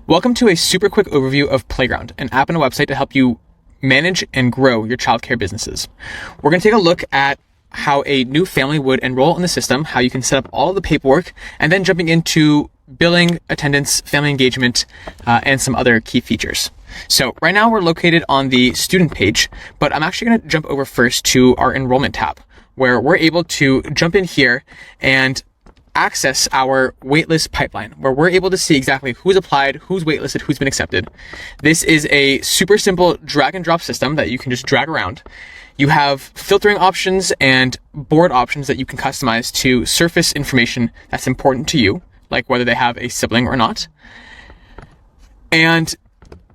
Welcome to a super quick overview of Playground, an app and a website to help you manage and grow your childcare businesses. We're going to take a look at how a new family would enroll in the system, how you can set up all of the paperwork, and then jumping into billing, attendance, family engagement, and some other key features. So right now we're located on the student page, but I'm actually going to jump over first to our enrollment tab, where we're able to jump in here and access our waitlist pipeline, where we're able to see exactly who's applied, who's waitlisted, who's been accepted. This is a super simple drag and drop system that you can just drag around. You have filtering options and board options that you can customize to surface information that's important to you, like whether they have a sibling or not. And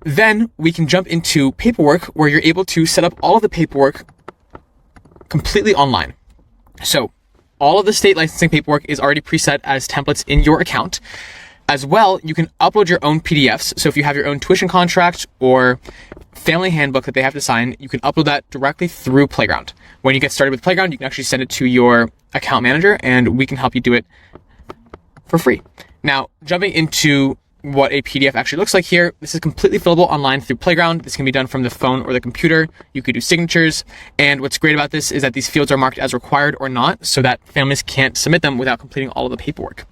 then we can jump into paperwork, where you're able to set up all of the paperwork completely online. So all of the state licensing paperwork is already preset as templates in your account. As well, you can upload your own PDFs. So if you have your own tuition contract or family handbook that they have to sign, you can upload that directly through Playground. When you get started with Playground, you can actually send it to your account manager and we can help you do it for free. Now, jumping into what a PDF actually looks like here, this is completely fillable online through Playground. This can be done from the phone or the computer. You could do signatures. And what's great about this is that these fields are marked as required or not, so that families can't submit them without completing all of the paperwork.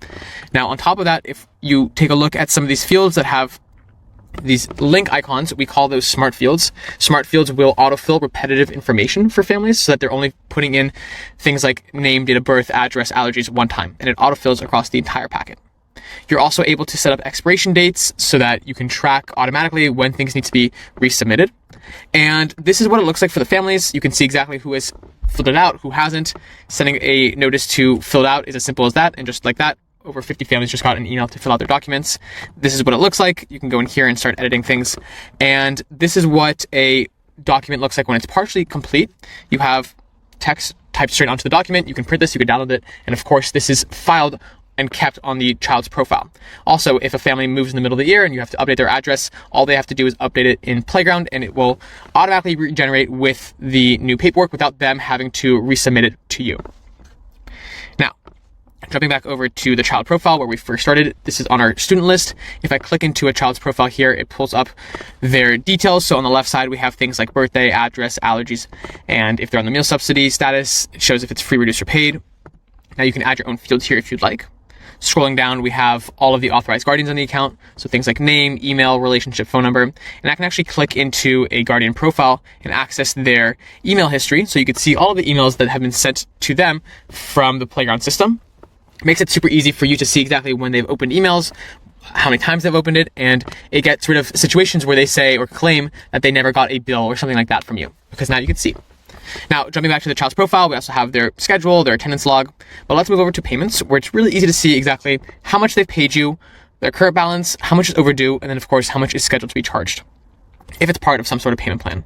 Now, on top of that, if you take a look at some of these fields that have these link icons, we call those smart fields. Smart fields will autofill repetitive information for families so that they're only putting in things like name, date of birth, address, allergies one time, and it autofills across the entire packet. You're also able to set up expiration dates so that you can track automatically when things need to be resubmitted. And this is what it looks like for the families. You can see exactly who has filled it out, who hasn't. Sending a notice to fill it out is as simple as that. And just like that, over 50 families just got an email to fill out their documents. This is what it looks like. You can go in here and start editing things. And this is what a document looks like when it's partially complete. You have text typed straight onto the document. You can print this, you can download it. And of course, this is filed and kept on the child's profile. Also, if a family moves in the middle of the year and you have to update their address, all they have to do is update it in Playground and it will automatically regenerate with the new paperwork without them having to resubmit it to you. Now, jumping back over to the child profile where we first started, this is on our student list. If I click into a child's profile here, it pulls up their details. So on the left side, we have things like birthday, address, allergies, and if they're on the meal subsidy status, it shows if it's free, reduced, or paid. Now you can add your own fields here if you'd like. Scrolling down, we have all of the authorized guardians on the account. So things like name, email, relationship, phone number. And I can actually click into a guardian profile and access their email history. So you can see all of the emails that have been sent to them from the Playground system. It makes it super easy for you to see exactly when they've opened emails, how many times they've opened it, and it gets rid of situations where they say or claim that they never got a bill or something like that from you, because now you can see. Now, jumping back to the child's profile, we also have their schedule, their attendance log, but let's move over to payments, where it's really easy to see exactly how much they've paid you, their current balance, how much is overdue, and then of course, how much is scheduled to be charged, if it's part of some sort of payment plan.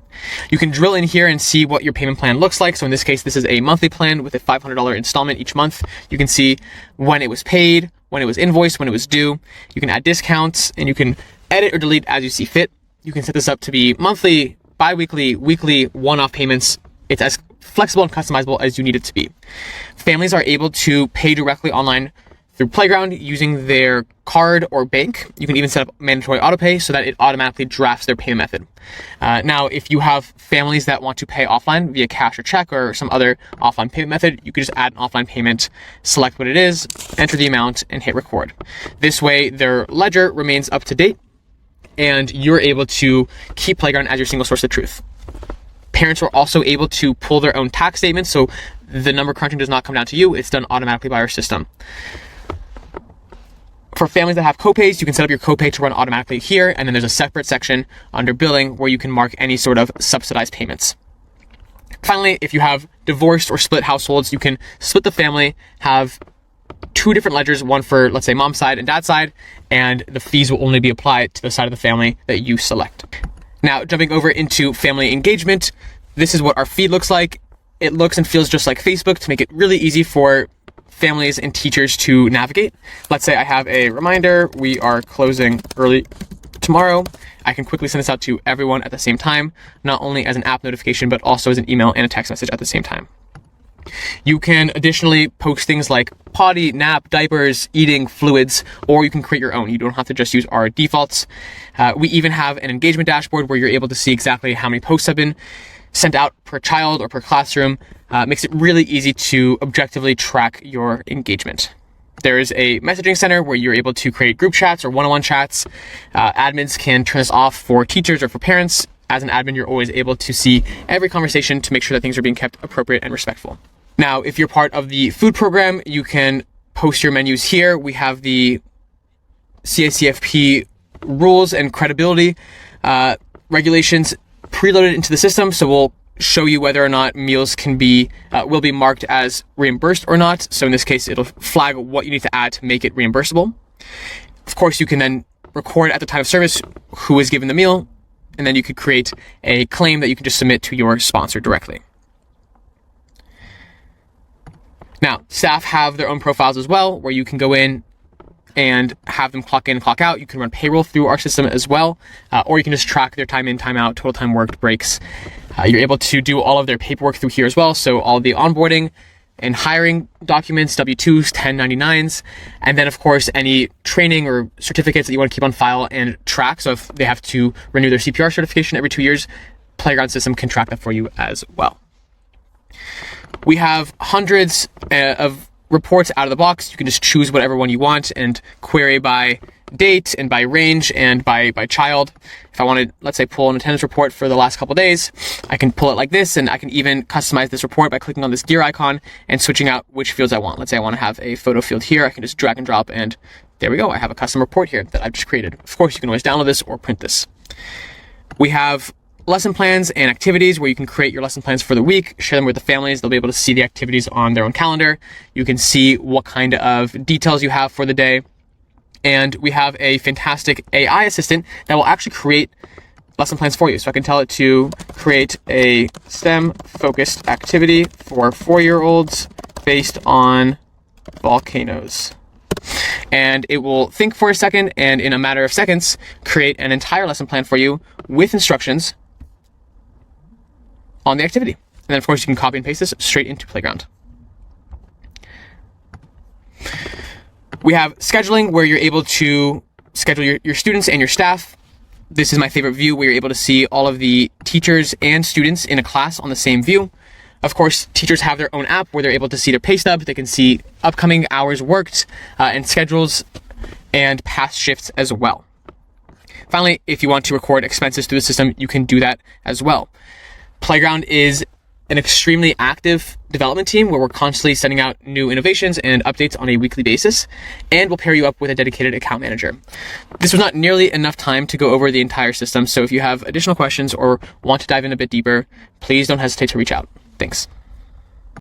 You can drill in here and see what your payment plan looks like. So in this case, this is a monthly plan with a $500 installment each month. You can see when it was paid, when it was invoiced, when it was due. You can add discounts and you can edit or delete as you see fit. You can set this up to be monthly, bi-weekly, weekly, one-off payments. It's as flexible and customizable as you need it to be. Families are able to pay directly online through Playground using their card or bank. You can even set up mandatory autopay so that it automatically drafts their payment method. Now, if you have families that want to pay offline via cash or check or some other offline payment method, you could just add an offline payment, select what it is, enter the amount, and hit record. This way, their ledger remains up to date, and you're able to keep Playground as your single source of truth. Parents are also able to pull their own tax statements, so the number crunching does not come down to you. It's done automatically by our system. For families that have copays, you can set up your copay to run automatically here, and then there's a separate section under billing where you can mark any sort of subsidized payments. Finally, if you have divorced or split households, you can split the family, have two different ledgers, one for, let's say, mom's side and dad's side, and the fees will only be applied to the side of the family that you select. Now, jumping over into family engagement, this is what our feed looks like. It looks and feels just like Facebook to make it really easy for families and teachers to navigate. Let's say I have a reminder, we are closing early tomorrow. I can quickly send this out to everyone at the same time, not only as an app notification, but also as an email and a text message at the same time. You can additionally post things like potty, nap, diapers, eating, fluids, or you can create your own. You don't have to just use our defaults. We even have an engagement dashboard where you're able to see exactly how many posts have been sent out per child or per classroom. Makes it really easy to objectively track your engagement. There is a messaging center where you're able to create group chats or one-on-one chats. Admins can turn this off for teachers or for parents. As an admin, you're always able to see every conversation to make sure that things are being kept appropriate and respectful. Now, if you're part of the food program, you can post your menus here. We have the CACFP rules and credibility regulations preloaded into the system. So we'll show you whether or not meals can be will be marked as reimbursed or not. So in this case, it'll flag what you need to add to make it reimbursable. Of course, you can then record at the time of service who is given the meal, and then you could create a claim that you can just submit to your sponsor directly. Now, staff have their own profiles as well, where you can go in and have them clock in, clock out. You can run payroll through our system as well, or you can just track their time in, time out, total time worked, breaks. You're able to do all of their paperwork through here as well. So all the onboarding and hiring documents, W-2s, 1099s, and then of course any training or certificates that you want to keep on file and track. So if they have to renew their CPR certification every 2 years, Playground system can track that for you as well. We have hundreds of reports out of the box. You can just choose whatever one you want and query by date and by range and by child. If I wanted, let's say, pull an attendance report for the last couple of days, I can pull it like this, and I can even customize this report by clicking on this gear icon and switching out which fields I want. Let's say I want to have a photo field here. I can just drag and drop, and there we go. I have a custom report here that I've just created. Of course, you can always download this or print this. We have lesson plans and activities where you can create your lesson plans for the week, share them with the families. They'll be able to see the activities on their own calendar. You can see what kind of details you have for the day. And we have a fantastic AI assistant that will actually create lesson plans for you. So I can tell it to create a STEM-focused activity for 4-year-olds based on volcanoes. And it will think for a second, and in a matter of seconds, create an entire lesson plan for you with instructions on the activity. And then of course you can copy and paste this straight into Playground. We have scheduling where you're able to schedule your students and your staff. This is my favorite view where you're able to see all of the teachers and students in a class on the same view. Of course, teachers have their own app where they're able to see their pay stub. They can see upcoming hours worked and schedules and past shifts as well. Finally, if you want to record expenses through the system, you can do that as well. Playground is an extremely active development team where we're constantly sending out new innovations and updates on a weekly basis, and we'll pair you up with a dedicated account manager. This was not nearly enough time to go over the entire system, so if you have additional questions or want to dive in a bit deeper, please don't hesitate to reach out. Thanks.